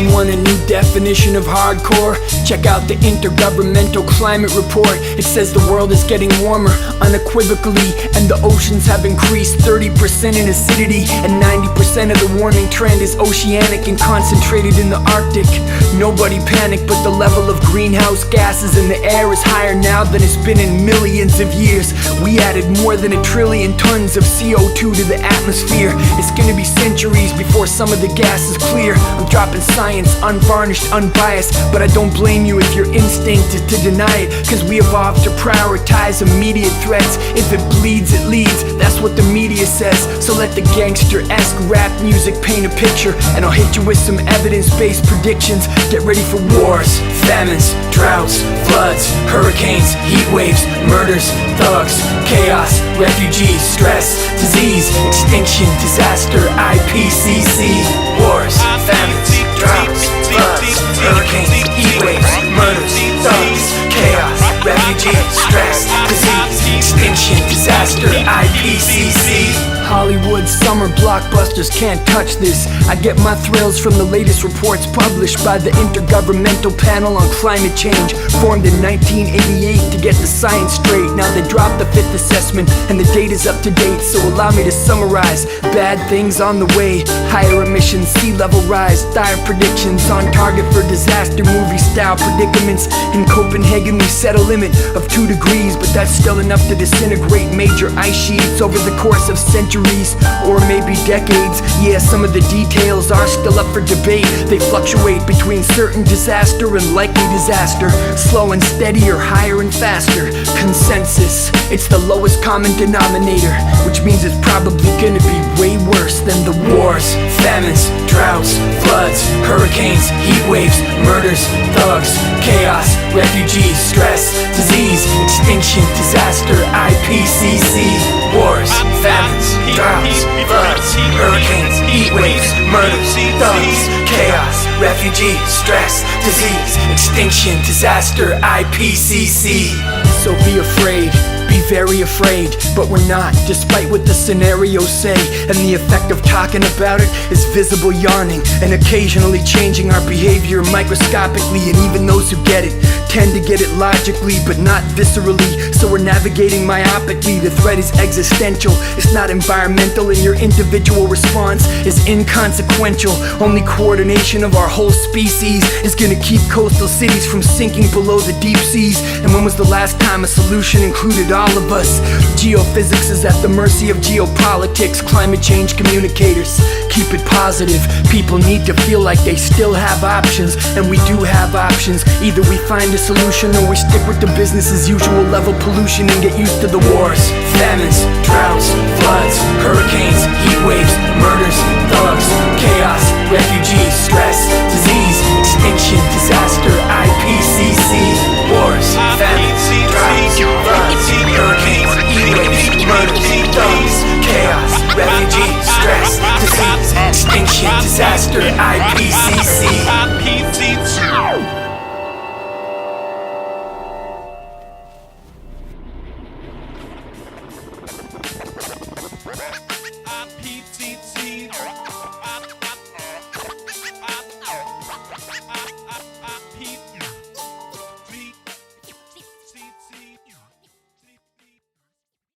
Anyone want a new definition of hardcore? Check out the Intergovernmental Climate Report. It says the world is getting warmer unequivocally, and the oceans have increased 30% in acidity, and 90% of the warming trend is oceanic and concentrated in the Arctic. Nobody panic, but the level of greenhouse gases in the air is higher now than it's been in millions of years. We added more than 1 trillion tons of CO2 to the atmosphere. It's gonna be centuries before some of the gas is clear. I'm dropping science, unvarnished, unbiased, but I don't blame you if your instinct is to deny it, cause we evolved to prioritize immediate threats. If it bleeds, it leads, that's what the media says. So let the gangster-esque rap music paint a picture, and I'll hit you with some evidence-based predictions. Get ready for wars, famines, droughts, floods, hurricanes, heat waves, murders, thugs, chaos, refugees, stress, disease, extinction, disaster, IPCC. Wars, famines, droughts, floods, hurricanes, heat waves, murders, thugs, chaos, refugees, stress, disease, extinction, disaster, IPCC. Hollywood summer blockbusters can't touch this. I get my thrills from the latest reports published by the Intergovernmental Panel on Climate Change, formed in 1988 to get the science straight. Now they dropped the 5th assessment and the data's up to date, so allow me to summarize. Bad things on the way, higher emissions, sea level rise, dire predictions, on target for disaster movie style predicaments. In Copenhagen we set a limit of 2 degrees, but that's still enough to disintegrate major ice sheets over the course of centuries, or maybe decades. Yeah, some of the details are still up for debate. They fluctuate between certain disaster and likely disaster, slow and steady or higher and faster. Consensus, it's the lowest common denominator, which means it's probably gonna be way worse than the wars, famines, droughts, floods, hurricanes, heat waves, murders, thugs, chaos, refugees, stress, disease, extinction, disaster, IPCC. Wars, famines, droughts, floods, hurricanes, heat waves, murders, thugs, chaos, refugees, stress, disease, extinction, disaster, IPCC. So be afraid, be very afraid, but we're not, despite what the scenarios say. And the effect of talking about it is visible yarning, and occasionally changing our behavior microscopically. And even those who get it tend to get it logically, but not viscerally. So we're navigating myopically. The threat is existential, it's not environmental, and your individual response is inconsequential. Only coordination of our whole species is gonna keep coastal cities from sinking below the deep seas. And when was the last time a solution included all of us? Geophysics is at the mercy of geopolitics. Climate change communicators, keep it positive. People need to feel like they still have options, and we do have options. Either we find a solution or we stick with the business as usual level pollution and get used to the wars, famines, droughts, floods, hurricanes, heat waves, murders, thugs, chaos, refugees, stress, disease, extinction, disaster, IPCC. Wars, famines, droughts, floods, hurricanes, heat waves, murders, thugs, chaos, refugees, stress, disease, extinction, disaster, IPCC. IPCC.